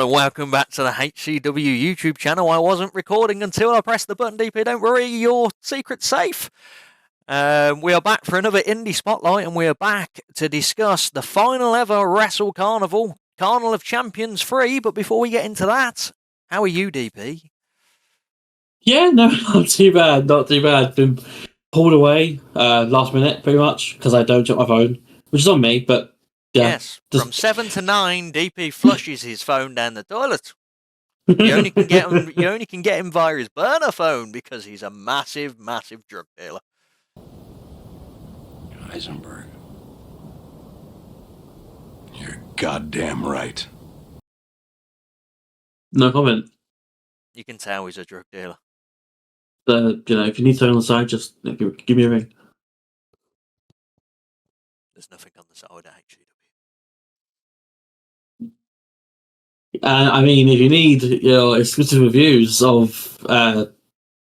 everyone, and welcome back to the HCW YouTube channel. I wasn't recording until I pressed the button, DP. Don't worry, your secret's safe. We are back for another Indy Spotlight, and we are back to discuss the final ever Wrestle Carnival, Carnival of Champions III. But before we get into that, how are you, DP? Yeah, no, not too bad. Not too bad. Been pulled away last minute, pretty much, because I don't check my phone, which is on me. But yeah, Yes, from 7 to 9, DP flushes his phone down the toilet. You only can get him via his burner phone because he's a massive, massive drug dealer. Heisenberg. You're goddamn right. No comment. You can tell he's a drug dealer. If you need something on the side, just give me a ring. There's nothing on the side, actually. And I mean, if you need exclusive reviews of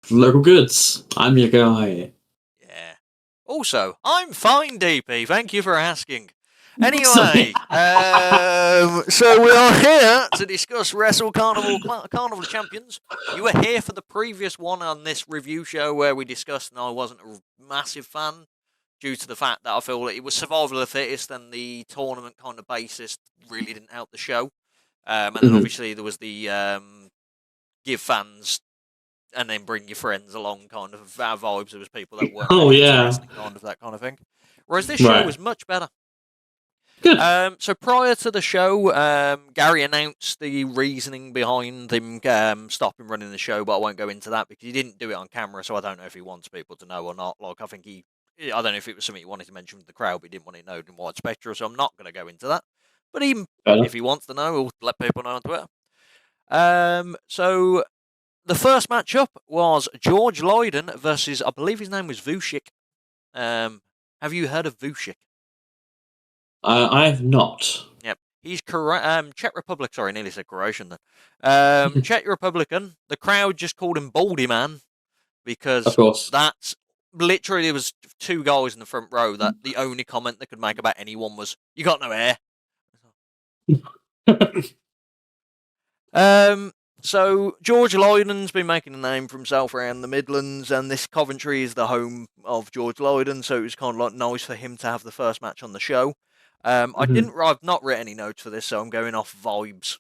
local goods, I'm your guy. Yeah. Also, I'm fine, DP. Thank you for asking. Anyway, so we are here to discuss Wrestle Carnival of Champions. You were here for the previous one on this review show where we discussed, and I wasn't a massive fan due to the fact that I feel that it was survival of the fittest and the tournament kind of basis really didn't help the show. And then obviously there was the give fans and then bring your friends along kind of vibes. There was people that weren't interested, kind of that kind of thing. Whereas this show was much better. Good. So prior to the show, Gary announced the reasoning behind him stopping running the show, but I won't go into that because he didn't do it on camera, so I don't know if he wants people to know or not. Like, I don't know if it was something he wanted to mention to the crowd, but he didn't want it known in wide spectrum, so I'm not going to go into that. But even if he wants to know, he'll let people know on Twitter. So the first matchup was George Lydon versus, I believe his name was Vucic. Have you heard of Vucic? I have not. Yep. He's Czech Republic, sorry, nearly said Croatian then. Czech Republican. The crowd just called him Baldy Man because of course. That's literally, there was two guys in the front row that the only comment they could make about anyone was, "You got no hair." So George Lydon's been making a name for himself around the Midlands, and this Coventry is the home of George Lydon, so it was kind of like nice for him to have the first match on the show. I've not written any notes for this, so I'm going off vibes.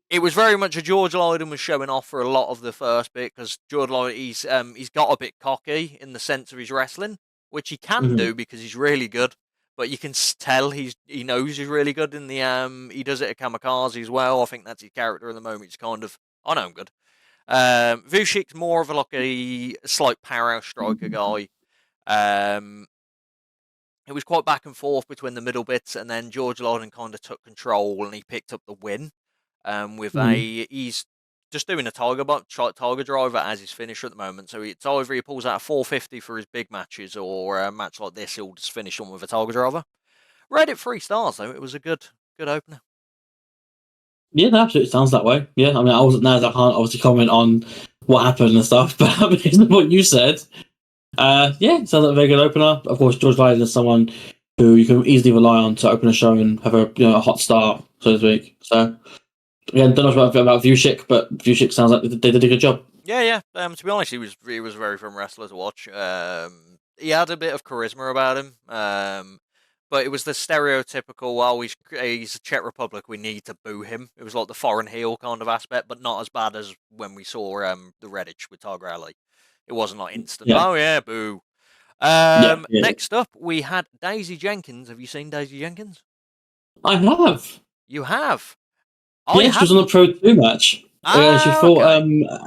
It was very much a George Lydon was showing off for a lot of the first bit because George Lydon he's got a bit cocky in the sense of his wrestling, which he can do because he's really good. But you can tell he knows he's really good in the he does it at Kamikaze as well. I think that's his character at the moment. He's kind of, I know I'm good. Vucic's more of a slight power striker guy. It was quite back and forth between the middle bits, and then George Lydon kind of took control and he picked up the win. He's just doing a tiger driver as his finisher at the moment. So it's either he pulls out a 450 for his big matches, or a match like this, he'll just finish on with a tiger driver. Rated 3 stars though. It was a good opener. Yeah, that absolutely sounds that way. Yeah, I mean, I wasn't there, I can't obviously comment on what happened and stuff, but based on what you said, it sounds like a very good opener. Of course, George Lydon is someone who you can easily rely on to open a show and have a hot start, so to speak. So, again, don't know about Vucic, but Vucic sounds like they did a good job. Yeah. To be honest, he was a very fun wrestler to watch. He had a bit of charisma about him, but it was the stereotypical, he's a Czech Republic, we need to boo him. It was like the foreign heel kind of aspect, but not as bad as when we saw the Redditch with Tiger Alley. It wasn't like instant, oh yeah, boo. Next up, we had Daisy Jenkins. Have you seen Daisy Jenkins? I have. You have? Yeah, she was on the Pro 2 match. She fought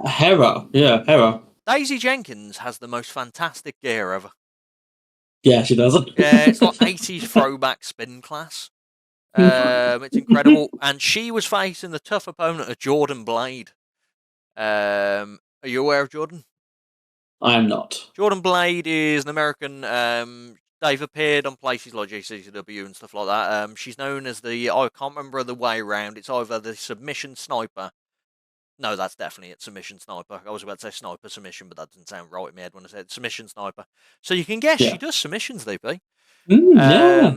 Hera. Yeah, Hera. Daisy Jenkins has the most fantastic gear ever. Yeah, she does. Yeah, it's like 80s throwback spin class. It's incredible. And she was facing the tough opponent of Jordan Blade. Are you aware of Jordan? I am not. Jordan Blade is an American. They've appeared on places like GCW and stuff like that. She's known as I can't remember the way around. It's either the submission sniper. No, that's definitely it. Submission sniper. I was about to say sniper submission, but that doesn't sound right in my head when I said submission sniper. So you can guess she does submissions, DP. Yeah.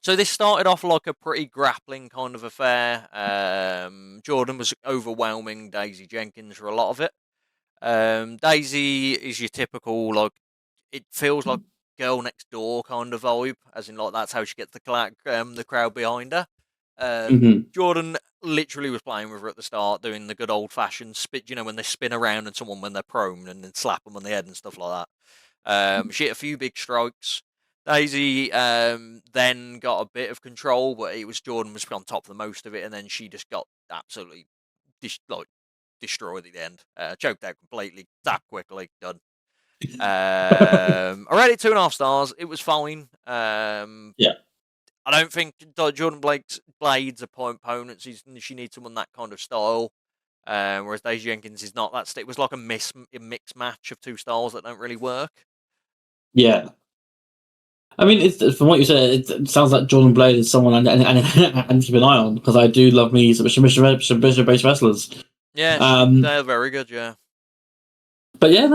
So this started off like a pretty grappling kind of affair. Jordan was overwhelming Daisy Jenkins for a lot of it. Daisy is your typical, like, it feels like girl next door kind of vibe, as in like that's how she gets the crowd behind her. Jordan literally was playing with her at the start, doing the good old fashioned spit, when they spin around and someone when they're prone and then slap them on the head and stuff like that. She hit a few big strikes. Daisy then got a bit of control, but it was Jordan was on top for the most of it, and then she just got absolutely destroyed at the end. Choked out completely, that quickly, done. I rated 2.5 stars. It was fine. Yeah. I don't think Jordan Blades opponents. She needs someone that kind of style. Whereas Daisy Jenkins is not that. It was like a mixed match of two styles that don't really work. Yeah. I mean, from what you said, it sounds like Jordan Blade is someone I need to keep an eye on, because I do love me submission-based wrestlers. Yeah, they're very good, yeah. But yeah,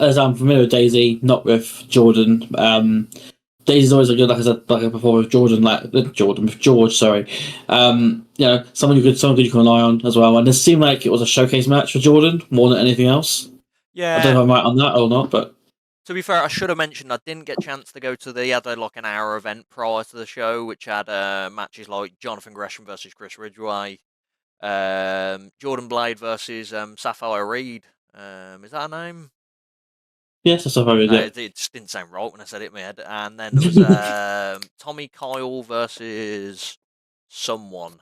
as I'm familiar with Daisy, not with Jordan. Daisy's always a good, like I said, like before with Jordan, with George. Sorry, someone you can rely on as well. And it seemed like it was a showcase match for Jordan more than anything else. Yeah, I don't know if I'm right on that or not, but to be fair, I should have mentioned I didn't get a chance to go to the. He had like an hour event prior to the show, which had matches like Jonathan Gresham versus Chris Ridgway, Jordan Blade versus Sapphire Reed. Is that her name? Yes, that's Sapphire Reed. It just didn't sound right when I said it in my head. And then there was Tommy Kyle versus someone.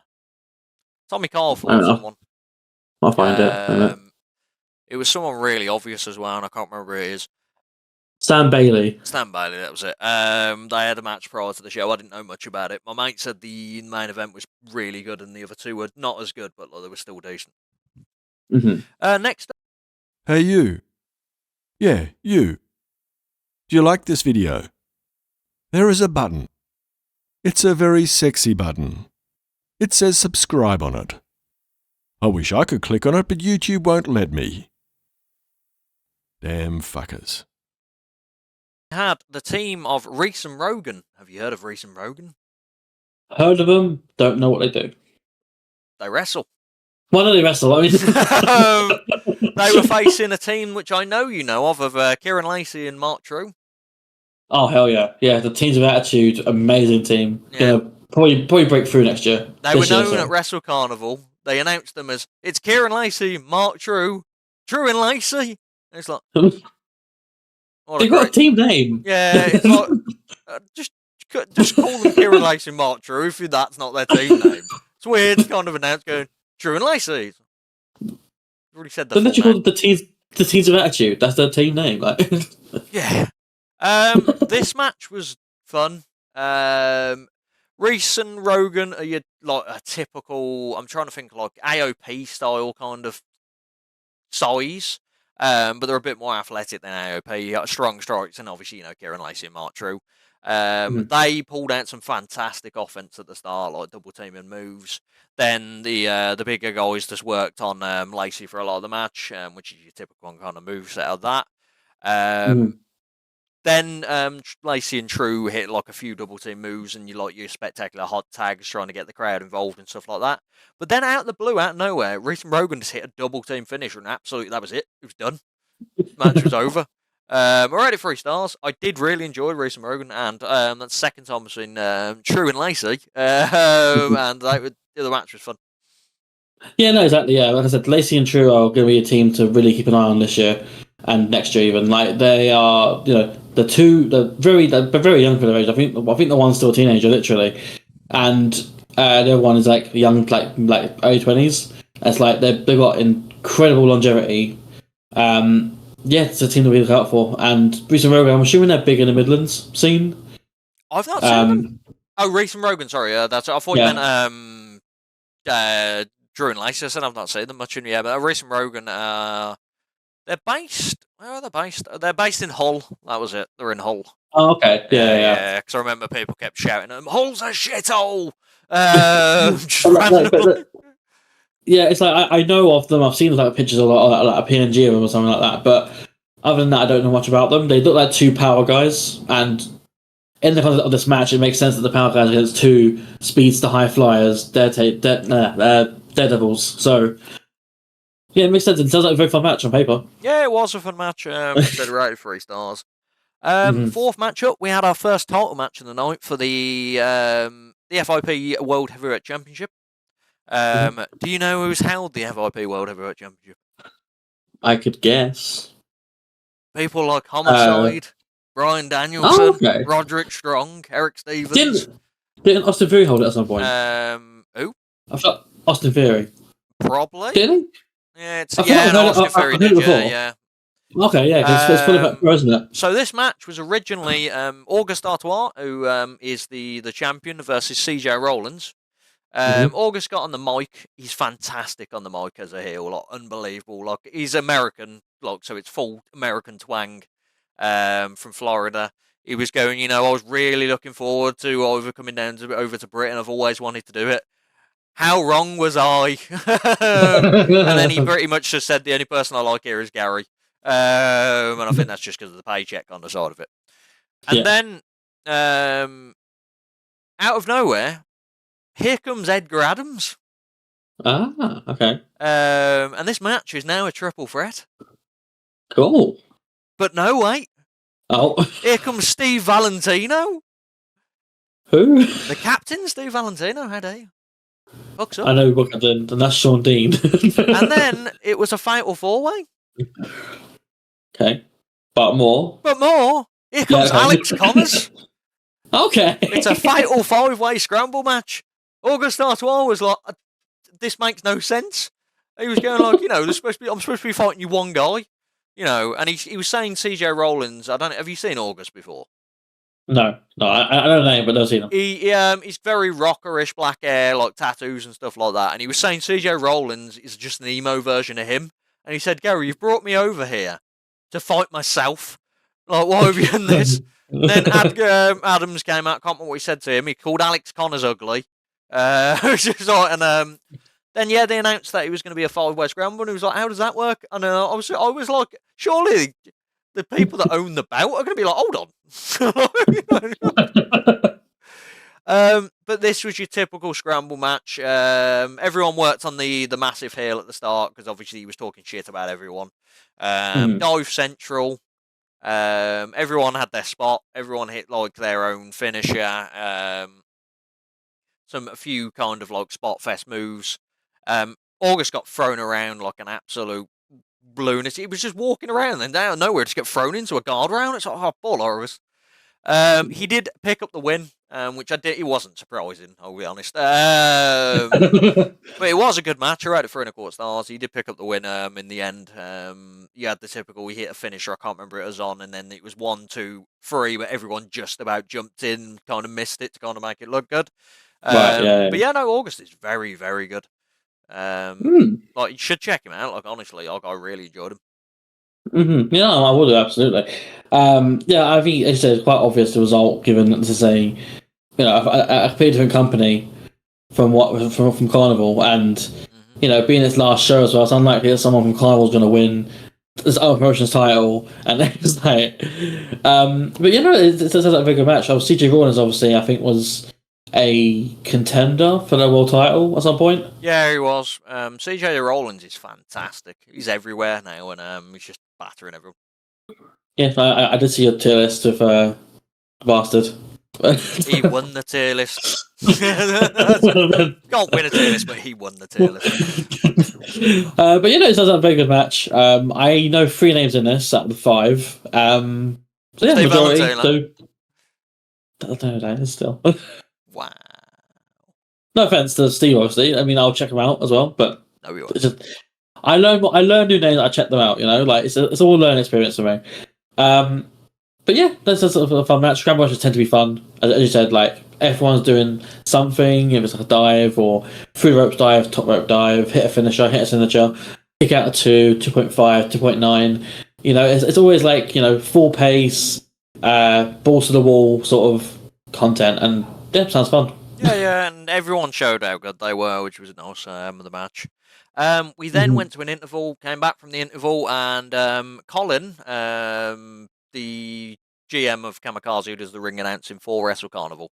Tommy Kyle fought someone. I'll find it. It was someone really obvious as well, and I can't remember who it is. Stan Bailey, that was it. They had a match prior to the show. I didn't know much about it. My mate said the main event was really good, and the other two were not as good, but they were still decent. Next. Hey, you. Yeah, you. Do you like this video? There is a button. It's a very sexy button. It says subscribe on it. I wish I could click on it, but YouTube won't let me. Damn fuckers. Had the team of Rhys and Rogan. Have you heard of Rhys and Rogan? Heard of them, don't know what they do. They wrestle. Why do they wrestle? I mean, they were facing a team which I know you know of Kieran, Lacy and Mark True. Oh, hell yeah. Yeah, the Teams of Attitude, amazing team. Yeah. Probably break through next year. They were known at Wrestle Carnival. They announced them as, it's Kieran Lacy, Mark True, True and Lacy. And it's like... They've got a team name. Yeah, it's like... just call them Kieran Lacy and Mark True if that's not their team name. It's weird to kind of announce going, True and Lacy. I've already said that. Don't you call it the Teams of Attitude? That's their team name. Yeah. This match was fun. Reese and Rogan are like a typical, I'm trying to think, like AOP style kind of size. But they're a bit more athletic than AOP. You got strong strikes, and obviously, Kieran Lacy and Mark True. They pulled out some fantastic offense at the start, like double teaming moves. Then the bigger guys just worked on Lacy for a lot of the match, which is your typical kind of moveset of that. Then Lacy and True hit like a few double team moves, and your spectacular hot tags trying to get the crowd involved and stuff like that. But then out of the blue, out of nowhere, Reese and Rogan just hit a double team finisher, and absolutely that was it. It was done. Match was over. I rated 3 stars. I did really enjoy Reese and Rogan, and that's the second time I've seen True and Lacy, and the match was fun. Yeah, no, exactly. Yeah, like I said, Lacy and True are going to be a team to really keep an eye on this year and next year even. Like they are, they're very young for their age. I think the one's still a teenager, literally, and the other one is like young, like early 20s. It's like they've got incredible longevity. Yeah, it's a team that we look out for. And Reese and Rogan, I'm assuming they're big in the Midlands scene. I've not seen them. Oh, Reese and Rogan, sorry. I thought you meant Drew and Lacy. I said I've not seen them much in but Reese and Rogan, they're based... Where are they based? They're based in Hull. That was it. They're in Hull. Oh, okay. Yeah. Because I remember people kept shouting at them, Hull's a shithole! Yeah, it's like I know of them. I've seen like pictures of like a PNG of them or something like that. But other than that, I don't know much about them. They look like 2 power guys, and in the context of this match, it makes sense that the power guys against two speeds to high flyers, daredevils. So yeah, it makes sense. It sounds like a very fun match on paper. Yeah, it was a fun match. Said rated 3 stars. Fourth matchup, we had our first title match of the night for the FIP World Heavyweight Championship. Do you know who's held the FIP World Heavyweight Championship? I could guess. People like Homicide, Bryan Danielson, okay. Roderick Strong, Eric Stevens. Didn't Austin Theory hold it at some point? Who? I thought Austin Theory. Probably. Did he? Yeah, Austin Theory did, yeah. Okay, yeah, because it's funny about isn't it? So this match was originally August Artois, who is the champion, versus CJ Rollins. August got on the mic. He's fantastic on the mic as a heel, like unbelievable. Like he's American, like so it's full American twang. From Florida, he was going. I was really looking forward to coming down over to Britain. I've always wanted to do it. How wrong was I? And then he pretty much just said the only person I like here is Gary. And I think that's just because of the paycheck on the side of it. And then, out of nowhere, here comes Edgar Adams. Ah, okay. And this match is now a triple threat. Cool. But no, wait. Oh. Here comes Steve Valentino. Who? The captain, Steve Valentino. How dare you? Hooks up. I know, and that's Sean Dean. And then it was a fatal 4-way. Okay. But more. Here comes Alex Connors. Okay. It's a fatal 5-way scramble match. August Artois was like, this makes no sense. He was going like, I'm supposed to be fighting you one guy. And he was saying CJ Rollins. Have you seen August before? No, I don't know, but I've seen him. He's very rockerish, black hair, like tattoos and stuff like that. And he was saying CJ Rollins is just an emo version of him. And he said, Gary, you've brought me over here to fight myself. Like, why have you done this? And then Adams came out. Can't remember what he said to him. He called Alex Connors ugly. Then they announced that it was going to be a 5-way scramble, and he was like, "How does that work?" And I was like, "Surely the people that own the belt are going to be like, hold on." But this was your typical scramble match. Everyone worked on the massive heel at the start because obviously he was talking shit about everyone. Dive Central. Everyone had their spot. Everyone hit like their own finisher. A few kind of like spot fest moves. August got thrown around like an absolute lunatic. He was just walking around and out of nowhere just get thrown into a guardrail. It's like, ball Horus. He did pick up the win, which it wasn't surprising, I'll be honest. But it was a good match. I rated 3.25 stars. He did pick up the win in the end. You had the typical, he hit a finisher, I can't remember it was on, and then it was 1, 2, 3, but everyone just about jumped in, kind of missed it to kind of make it look good. But August is very, very good. Like you should check him out. Like honestly, I really enjoyed him. Yeah, I would absolutely. I think it's quite obvious the result given to say, a completely different company from Carnival, and being its last show as well. It's unlikely that someone from Carnival is going to win this other promotion's title, and it's like, it's a very good match. CJ Rollins obviously I think was a contender for the world title at some point. Yeah, he was. CJ Rollins is fantastic. He's everywhere now, and he's just battering everyone. Yeah, I did see your tier list with Bastard. He won the tier list. Can't win a tier list, but he won the tier list. But it sounds like a very good match. I know 3 names in this out of the 5. So yeah, Steve majority. Valentino. I don't know that still. Wow. No offense to Steve, obviously. I mean, I'll check them out as well. But no, you it's just, I learn new names. I check them out. Like it's all a learning experience for me. But yeah, that's a sort of a fun match. Scramble matches tend to be fun, as you said. Like everyone's doing something. If it's like a dive or through the ropes dive, top rope dive, hit a finisher, hit a signature, kick out a 2, 2.5, 2.9. It's always like full pace, balls to the wall sort of content, and yeah, sounds fun. Yeah, and everyone showed how good they were, which was nice of the match. We then went to an interval, came back from the interval, and Colin, the GM of Kamikaze, who does the ring announcing for Wrestle Carnival.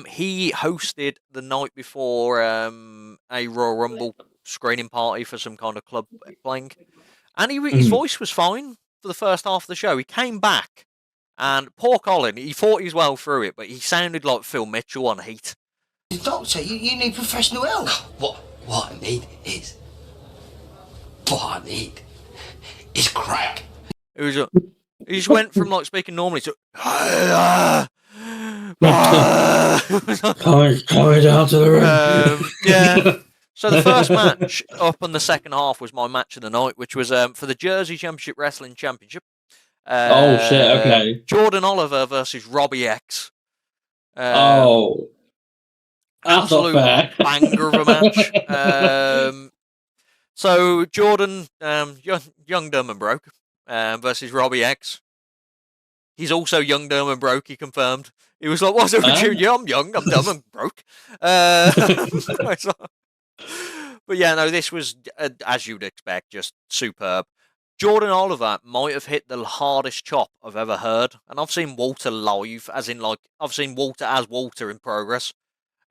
He hosted the night before a Royal Rumble screening party for some kind of club playing, and his voice was fine for the first half of the show. He came back, and poor Colin, he thought he was well through it, but he sounded like Phil Mitchell on Heat. Doctor, you need professional help. What I need is crack. It was he just went from like speaking normally to coming down to the ring. yeah. So the first match up on the second half was my match of the night, which was for the Jersey Championship Wrestling Championship. Oh shit! Okay. Jordan Oliver versus Robbie X. That's not fair. Banger of a match. So Jordan, young, dumb and broke, versus Robbie X. He's also young, dumb and broke. He confirmed. He was like, "What's up with you? Yeah, I'm young, I'm dumb and broke." But yeah, no, this was as you'd expect, just superb. Jordan Oliver might have hit the hardest chop I've ever heard, and I've seen Walter live, as in like I've seen Walter as Walter in Progress,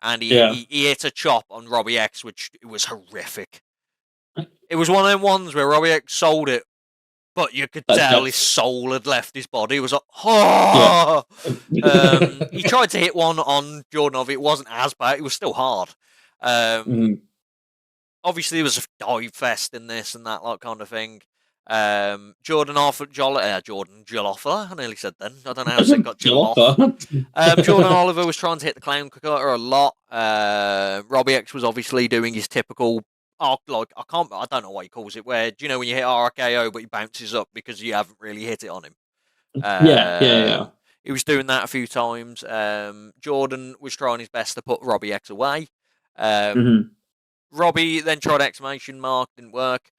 and he hit a chop on Robbie X, which it was horrific. It was one of them ones where Robbie X sold it, but you could tell his soul had left his body. It was like, oh! Yeah. He tried to hit one on Jordan Oliver. It wasn't as bad. It was still hard. Obviously, there was a dive fest in this and that like kind of thing. Jordan Joloffer. I nearly said then. I don't know how I got Joloffer. Jordan Oliver was trying to hit the clown cutter a lot. Robbie X was obviously doing his typical, I don't know what he calls it, where, do you know when you hit RKO but he bounces up because you haven't really hit it on him? Yeah. He was doing that a few times. Jordan was trying his best to put Robbie X away. Robbie then tried exclamation mark, didn't work.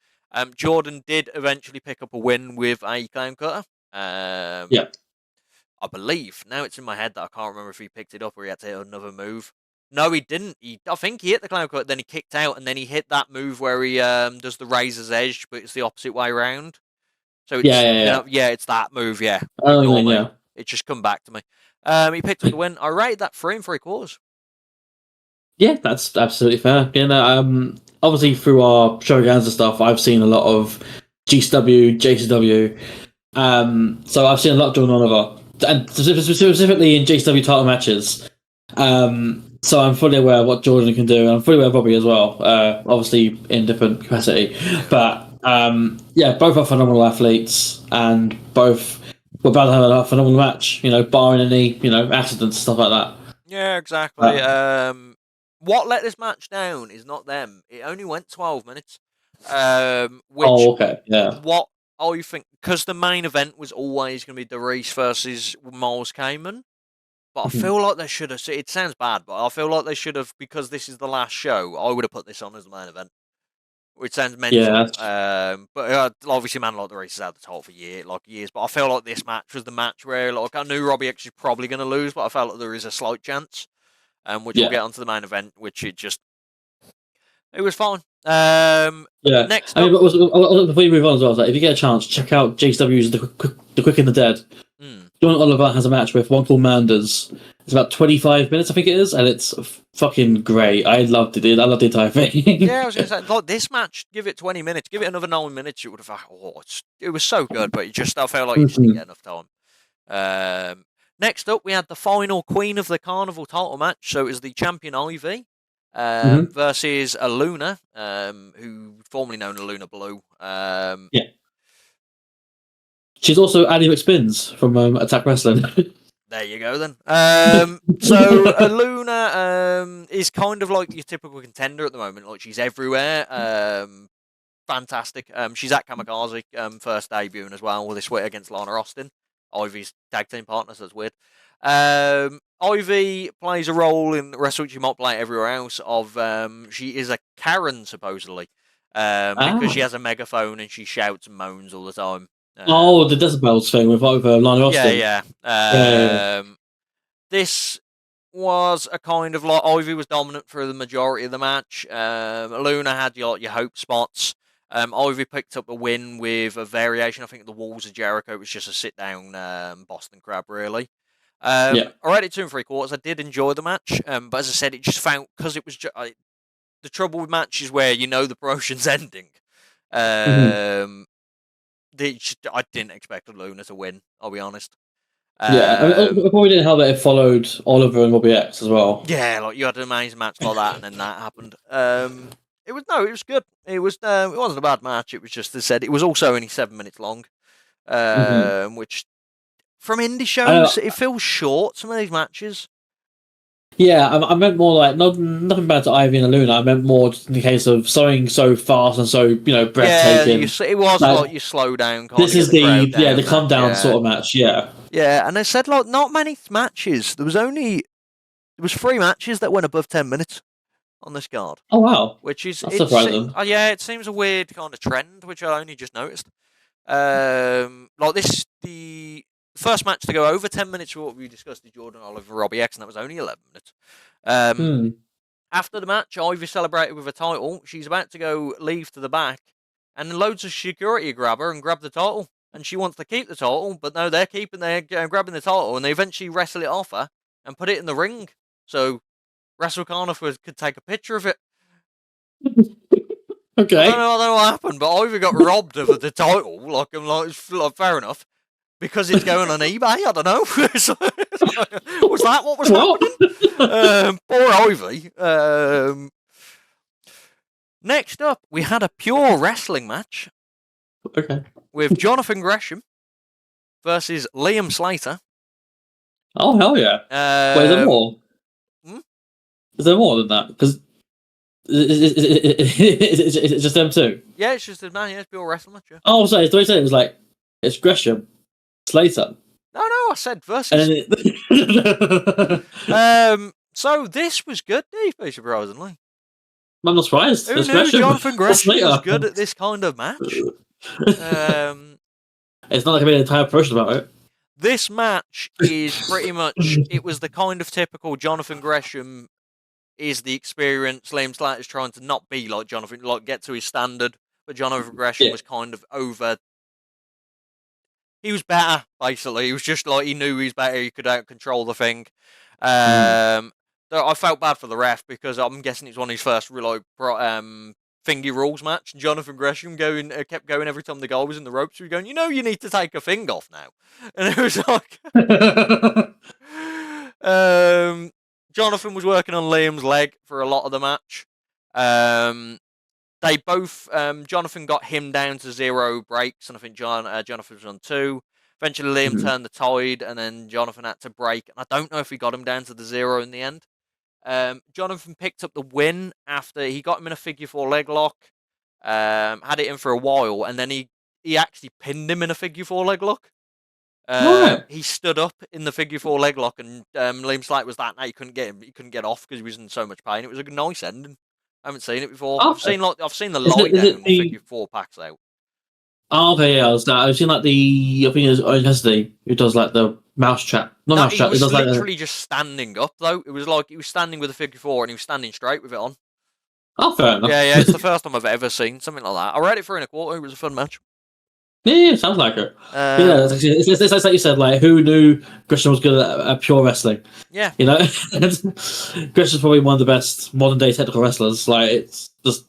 Jordan did eventually pick up a win with a clown cutter. I believe. Now it's in my head that I can't remember if he picked it up or he had to hit another move. No, he didn't. I think he hit the clown cutter, then he kicked out, and then he hit that move where he does the razor's edge, but it's the opposite way around. So it's, it's that move. Yeah. It just come back to me. He picked up the win. I rated that 3 3/4. Yeah, that's absolutely fair. Obviously through our showgrounds and stuff, I've seen a lot of GCW, JCW. So I've seen a lot of Jordan Oliver, and specifically in GCW title matches. So I'm fully aware of what Jordan can do, and I'm fully aware of Robbie as well. Obviously in different capacity, but both are phenomenal athletes, and both were about to have a phenomenal match. Barring any accidents and stuff like that. Yeah, exactly. What let this match down is not them. It only went 12 minutes. Okay. Yeah. What I think, because the main event was always going to be the Reese versus Miles Cayman, but I feel like they should have. It sounds bad, but I feel like they should have, because this is the last show. I would have put this on as the main event, which sounds mental. Yeah. But obviously, man like the Reese has had the title for years. But I feel like this match was the match where, I knew Robbie X was probably going to lose, but I felt like there is a slight chance. Which we'll get onto the main event, which it was fine. Next up, before you move on as well, if you get a chance, check out JCW's The Quick and the Dead. John Oliver has a match with one called Manders. It's about 25 minutes, I think it is, and it's fucking great. I loved it. I loved the entire thing. Yeah, I was going to say, this match, give it 20 minutes, give it another 9 minutes, you would have it was so good, but I felt like you just didn't get enough time. Next up, we had the final Queen of the Carnival title match. So it was the champion Ivy versus Aluna, who formerly known as Aluna Blue. She's also Annie McSpins from Attack Wrestling. There you go, then. So Aluna is kind of like your typical contender at the moment. Like, she's everywhere. Fantastic. She's at Kamikaze, first debuting as well, with this week against Lana Austin, Ivy's tag team partner, so that's weird. Ivy plays a role in wrestling she might play everywhere else. She is a Karen, supposedly, because she has a megaphone and she shouts and moans all the time. The decibels thing with Lana Austin. Yeah. This was a kind of like Ivy was dominant for the majority of the match. Luna had your hope spots. Ivy picked up a win with a variation. I think the Walls of Jericho was just a sit-down Boston Crab, really. Yeah. I rated it 2 3/4. I did enjoy the match, but as I said, it just felt because it was the trouble with matches where the promotion's ending. I didn't expect Luna to win. I'll be honest. Yeah, I mean, probably didn't help that it followed Oliver and Robbie X as well. Yeah, like you had an amazing match like that, and then that happened. It was good. It wasn't a bad match. It was just, as I said, it was also only 7 minutes long, which from indie shows it feels short. Some of these matches. Yeah, I meant more like nothing bad to Ivy and Luna. I meant more just in the case of something so fast and so breathtaking. Yeah, it was like you slow down. This is the come down sort of match. Yeah, yeah, and they said like not many matches. There was 3 matches that went above 10 minutes on this card. Oh wow, which is surprising. Yeah, it seems a weird kind of trend, which I only just noticed. Like this, the first match to go over 10 minutes, what we discussed, is Jordan Oliver Robbie X, and that was only 11 minutes. After the match, Ivy celebrated with a title. She's about to leave to the back, and loads of security grab her and grab the title. And she wants to keep the title, but no, they're grabbing the title, and they eventually wrestle it off her and put it in the ring. So Wrestle Carnival could take a picture of it. Okay. I don't know what happened, but Ivy got robbed of the title. Like, fair enough. Because it's going on eBay, I don't know. Was that what was happening? Poor Ivy. Next up, we had a pure wrestling match. Okay. With Jonathan Gresham versus Liam Slater. Oh, hell yeah. Wait, is there more? Is there more than that? Because it's just them two? Yeah, it's just them, it's pure wrestling match. Yeah. Oh, sorry, the way you said it was like, it's Gresham, Slater. No, I said versus. So this was good, DP, surprisingly. I'm not surprised. Who knew Jonathan Gresham was good at this kind of match? It's not like I made an entire promotion about it. This match is pretty much, it was the kind of typical Jonathan Gresham is the experience. Liam Slater is trying to not be like Jonathan, like get to his standard, but Jonathan Gresham was kind of over. He was better, basically. He was just like, he knew he was better, he could out-control the thing. I felt bad for the ref because I'm guessing it's one of his first thingy rules match. Jonathan Gresham kept going every time the guy was in the ropes. He was going, you need to take a thing off now. And it was like... Jonathan was working on Liam's leg for a lot of the match. They both... Jonathan got him down to 0 breaks, and I think Jonathan was on 2. Eventually Liam turned the tide, and then Jonathan had to break. And I don't know if he got him down to the 0 in the end. Jonathan picked up the win after he got him in a figure 4 leg lock, had it in for a while, and then he actually pinned him in a figure 4 leg lock. He stood up in the figure 4 leg lock, and Liam Slater was that night he couldn't get off because he was in so much pain. It was a nice ending. I haven't seen it before. I've seen the lie down figure 4 packs out. Oh, okay, yeah. I've seen like I think it's Owen Hesdy who does like the mouse trap. Not mouse trap. He was does literally just standing up though. It was like he was standing with a figure 4 and he was standing straight with it on. Oh, fair enough. Yeah. It's the first time I've ever seen something like that. I read it 3 1/4. It was a fun match. Yeah, sounds like it. It's like you said. Like, who knew Gresham was good at pure wrestling? Yeah. Gresham's probably one of the best modern day technical wrestlers. Like, it's just.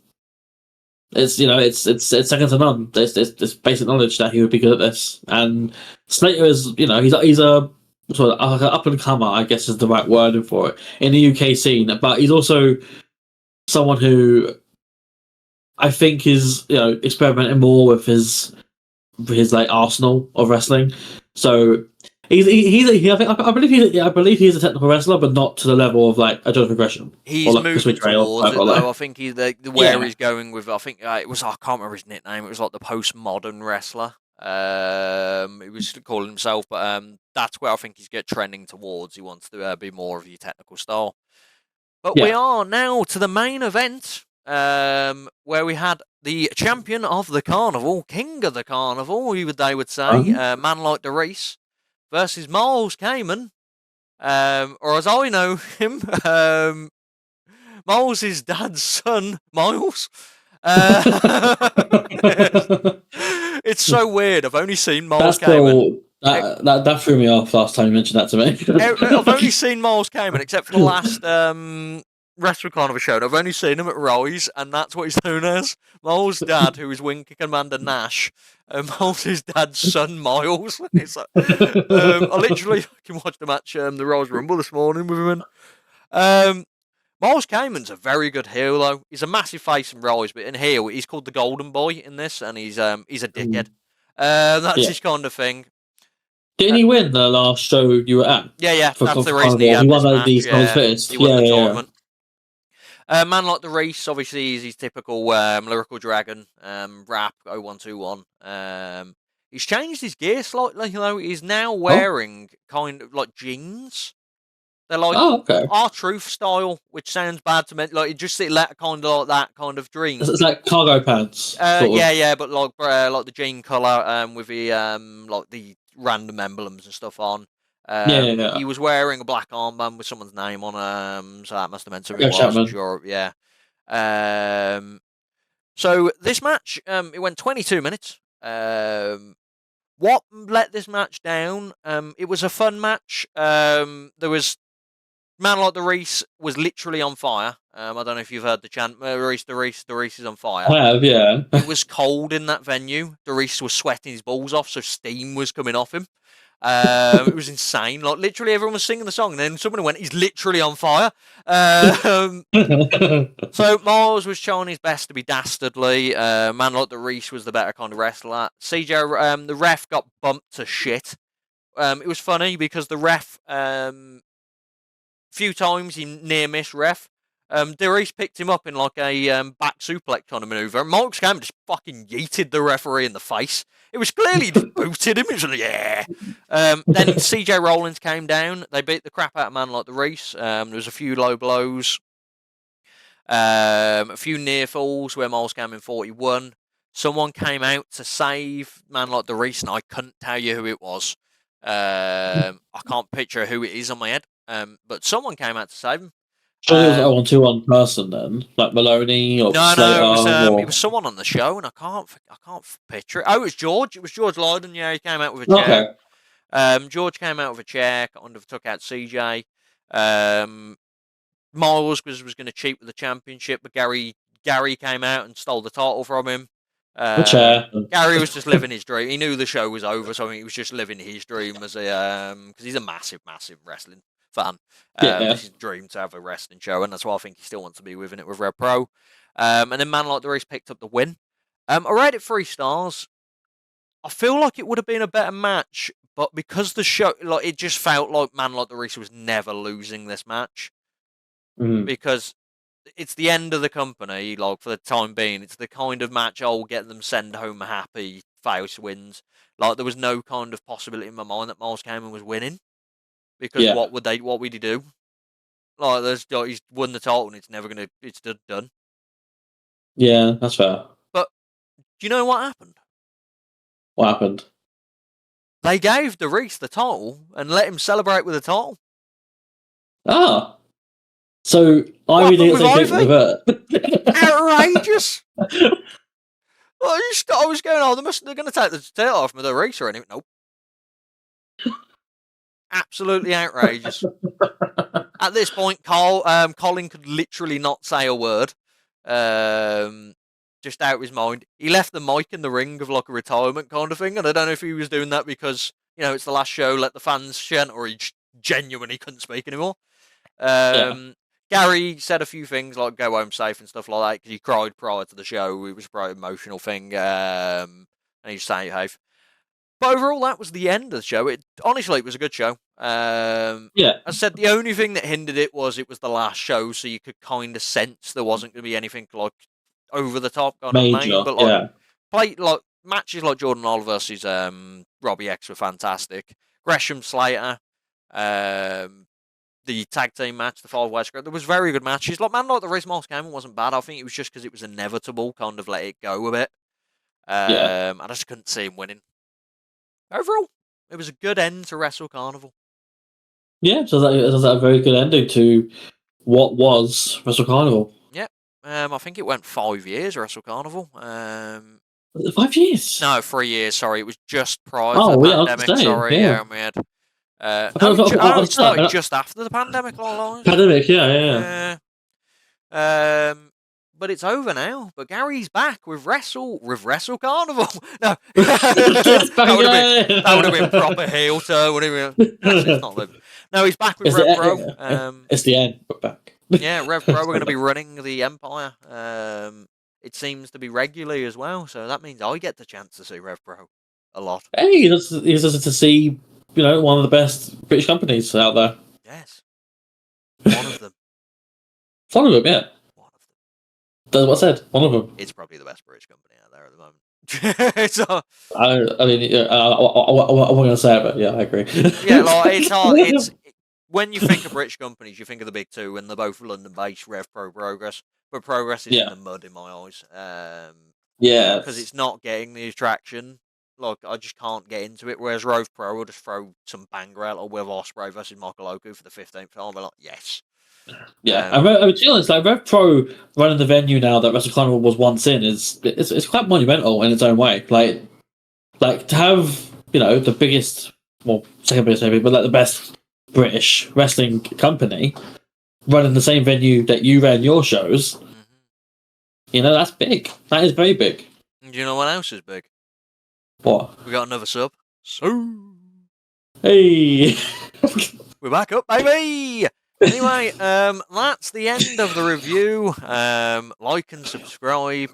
It's second to none. It's basic knowledge that he would be good at this. And Slater is he's a sort of up and comer, I guess is the right wording for it, in the UK scene. But he's also someone who I think is experimenting more with his like arsenal of wrestling. So I believe he's a technical wrestler, but not to the level of like a Jonathan Gresham. He's moving towards it, though. I think he's where he's going with. I think it was. I can't remember his nickname. It was like the postmodern wrestler. He was calling himself, but that's where I think he's trending towards. He wants to be more of your technical style. But we are now to the main event, where we had the champion of the carnival, king of the carnival, they would say, man like the Reese, versus Miles Cayman, or as I know him, Miles' dad's son, Miles. It's so weird. I've only seen Miles That's Cayman. still that threw me off last time you mentioned that to me. I've only seen Miles Cayman, except for the last Wrestle Carnival show. I've only seen him at Rhys, and that's what he's known as. Miles' dad, who is Wing Commander Nash, Miles' dad's son, Miles. It's like, I literally fucking watched the match, the Royal Rumble this morning with him. Miles Cayman's a very good heel, though. He's a massive face in Rhys, but in heel, he's called the Golden Boy in this, and he's a dickhead. That's his kind of thing. Didn't he win the last show you were at? Yeah, For that's the Carnival? reason he had won this the match. Skulls Fittest. He won the Yeah. tournament. Man like the Reese, obviously, he's his typical lyrical dragon rap 0121. He's changed his gear slightly, He's now wearing kind of like jeans. They're like R-Truth style, which sounds bad to me. Like it just let kind of like that kind of dream. It's like cargo pants. Yeah, but like the jean color with the like the random emblems and stuff on. Yeah. He was wearing a black armband with someone's name on. So that must have meant something. Chapman. Sure, yeah. So this match, it went 22 minutes. What let this match down? It was a fun match. There was Man Like the Reese was literally on fire. I don't know if you've heard the chant, Reese, the Reese is on fire. I have, yeah. It was cold in that venue. The Reese was sweating his balls off, so steam was coming off him. It was insane. Like literally, everyone was singing the song, and then someone went, "He's literally on fire." So Miles was trying his best to be dastardly. Man Like the Reese was the better kind of wrestler. CJ, the ref got bumped to shit. It was funny because the ref, few times he near missed ref. Reese picked him up in like a back suplex kind of maneuver. And Miles Cayman just fucking yeeted the referee in the face. It was clearly just booted him. It was like, yeah. Then CJ Rollins came down. They beat the crap out of Man Like the Reese. There was a few low blows. A few near falls where Miles Cayman 41. Someone came out to save Man Like the Reese, and I couldn't tell you who it was. I can't picture who it is on my head. But someone came out to save him. Sure, it was a 1-2-1 person then, like Maloney or No, it was someone on the show, and I can't picture it. Oh, it was George. It was George Lydon. Yeah, he came out with a chair. Okay. George came out with a chair, kind of took out CJ. Miles was going to cheat with the championship, but Gary came out and stole the title from him. The chair. Gary was just living his dream. He knew the show was over, so he was just living his dream as a because he's a massive wrestling fan. It's his dream to have a wrestling show, and that's why I think he still wants to be within it with Red Pro. And then Man Like the Reese picked up the win. I rated it 3 stars. I feel like it would have been a better match, but because the show, like, it just felt like Man Like the Reese was never losing this match because it's the end of the company. Like for the time being, it's the kind of match I'll get them send home happy. Faust wins. Like there was no kind of possibility in my mind that Miles Cayman was winning. Because what would he do? Like, he's won the title and it's done. Yeah, that's fair. But do you know what happened? What happened? They gave the Reese the title and let him celebrate with the title. Ah, so Ivy didn't take it with it. Outrageous! I was going, they're going to take the title off me, the Reese or anything. Nope. Absolutely outrageous. At this point, Colin could literally not say a word. Just out of his mind. He left the mic in the ring of like a retirement kind of thing, and I don't know if he was doing that because, it's the last show, let the fans chant, or he genuinely couldn't speak anymore. Gary said a few things like go home safe and stuff like that because he cried prior to the show. It was a very emotional thing, and he's saying safe. But overall, that was the end of the show. Honestly, it was a good show. As I said, the only thing that hindered it was the last show, so you could kind of sense there wasn't going to be anything like over the top kind of main. But matches like Jordan Oliver versus Robbie X were fantastic. Gresham Slater, the tag team match, the 5-way script, there was very good matches. Like Man Like the Reese, Miles Cayman wasn't bad. I think it was just because it was inevitable, kind of let it go a bit. I just couldn't see him winning. Overall, it was a good end to Wrestle Carnival. Yeah, so that was a very good ending to what was Wrestle Carnival. Yeah, I think it went 5 years, Wrestle Carnival. 5 years? No, 3 years. Sorry, it was just prior to Oh, the yeah, I was pandemic. saying, Sorry, yeah. we had. I It started just after the pandemic. Pandemic, yeah. But it's over now. But Gary's back with Wrestle Carnival. No, Yes, back that would have been proper heel turn. Actually, it's not living. No, he's back with It's Rev the, Pro. it's the end, but back. Yeah, Rev Pro. We're going to be running the Empire. It seems to be regularly as well, so that means I get the chance to see Rev Pro a lot. Hey, he's just to see, one of the best British companies out there. Yes, one of them. One of them, yeah. One of them. That's what I said. One of them. It's probably the best British company out there at the moment. So, I mean, I wasn't going to say it, but yeah, I agree. yeah, like it's hard. When you think of British companies, you think of the big two, and they're both London-based: Rev Pro, Progress. But Progress is in the mud in my eyes. Yeah, because it's not getting the attraction. Like, I just can't get into it. Whereas Rev Pro will just throw some banger out, like Will Ospreay versus Michael Oku for the 15th time. I'm like, yes. Yeah, to be honest, like Rev Pro running the venue now that Wrestle Carnival was once in it's quite monumental in its own way. Like to have the biggest, well, second biggest maybe, but like the best British wrestling company running the same venue that you ran your shows. That's big. That is very big. Do you know what else is big? What? We got another sub. So, hey, we're back up, baby. Anyway, that's the end of the review. Like and subscribe.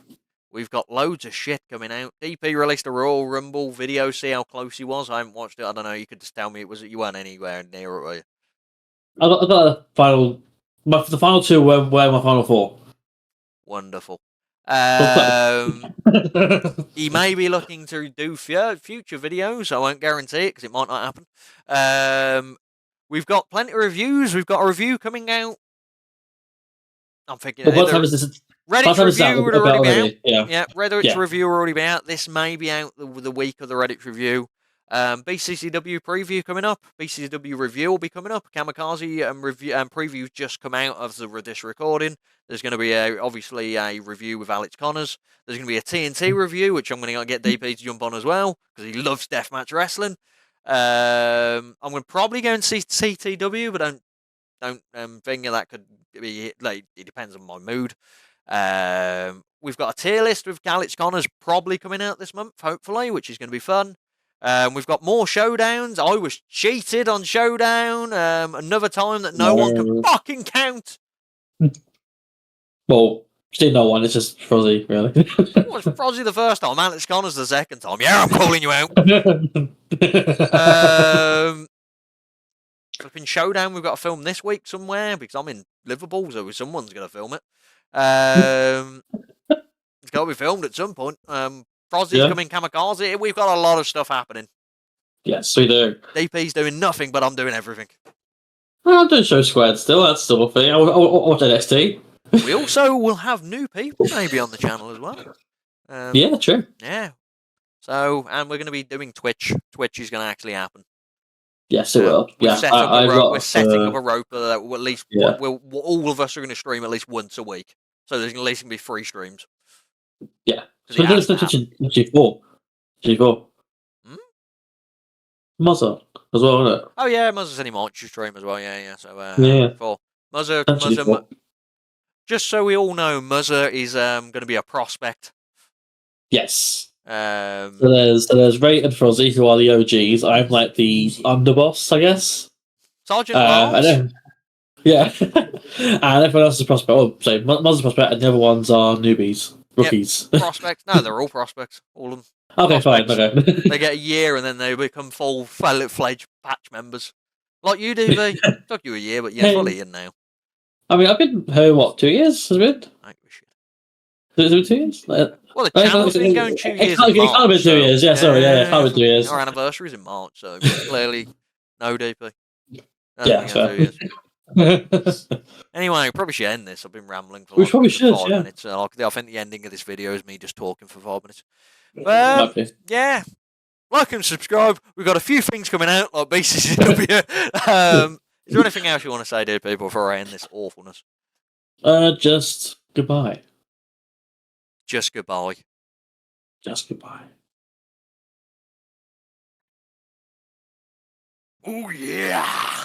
We've got loads of shit coming out. DP released a Royal Rumble video. See how close he was. I haven't watched it. I don't know. You could just tell me you weren't anywhere near it, were you? I got the final. The final two were my final four. Wonderful. He may be looking to do future videos. I won't guarantee it because it might not happen. We've got plenty of reviews. We've got a review coming out. I'm thinking. What time is this? Reddit's review would already be out. Yeah, Reddit's review will already be out. This may be out the week of the Reddit review. BCCW preview coming up. BCCW review will be coming up. Kamikaze review previews just come out of this recording. There's going to be obviously a review with Alex Connors. There's going to be a TNT review, which I'm going to get DP to jump on as well because he loves deathmatch wrestling. I'm going to probably go and see CTW, but don't think that could be like it depends on my mood. We've got a tier list with Alex Connors probably coming out this month, hopefully, which is going to be fun. We've got more showdowns. I was cheated on Showdown. Another time that no one can fucking count. Well, still no one. It's just Frozzy, really. It was Frozzy the first time. Alex Connors the second time. Yeah, I'm calling you out. Flipping Showdown. We've got to film this week somewhere because I'm in Liverpool, so someone's going to film it. It's got to be filmed at some point. Frozzy's coming Kamikaze. We've got a lot of stuff happening. Yes, we do. DP's doing nothing, but I'm doing everything. I'm doing Show Squared still. That's still a thing. I'll watch NXT. We also will have new people maybe on the channel as well. Yeah, true. Yeah. So, and we're going to be doing Twitch. Twitch is going to actually happen. Yes, it will. We're Yeah, setting up a rope that will at least all of us are going to stream at least once a week. So there's at least going to be 3 streams. Yeah. So there's G4. G4. Muzzer as well, isn't it? Oh yeah, Muzzer's any March stream as well. Yeah. So for Muzzer, just so we all know, Muzzer is going to be a prospect. Yes. So there's Ray and Frozzy, who are the OGs. I'm like the underboss, I guess. Sergeant Lars. Yeah. And everyone else is a prospect. Oh, sorry, Muzzer's a prospect, and the other ones are newbies, rookies. Yep. Prospects? No, they're all prospects. All of them. Okay, prospects. Fine. Okay. They get a year and then they become full-fledged patch members. Like you do, V. Took you a year, but you're fully in now. I mean, I've been here, 2 years? Has it been? I give a shit. Has it been 2 years? Well, the channel's been going 2 years. It can't have been 2 years. Yeah, sorry. Yeah, it can't have been 2 years. Our anniversary's in March, so clearly no DP. Yeah, fair. 2 years. Anyway, we probably should end this. I've been rambling for 5 minutes. I think the ending of this video is me just talking for 5 minutes. Yeah. Like and subscribe. We've got a few things coming out, like BCCW. Is there anything else you want to say, dear people, before I end this awfulness? Just Goodbye. Just goodbye. Just goodbye. Oh, yeah.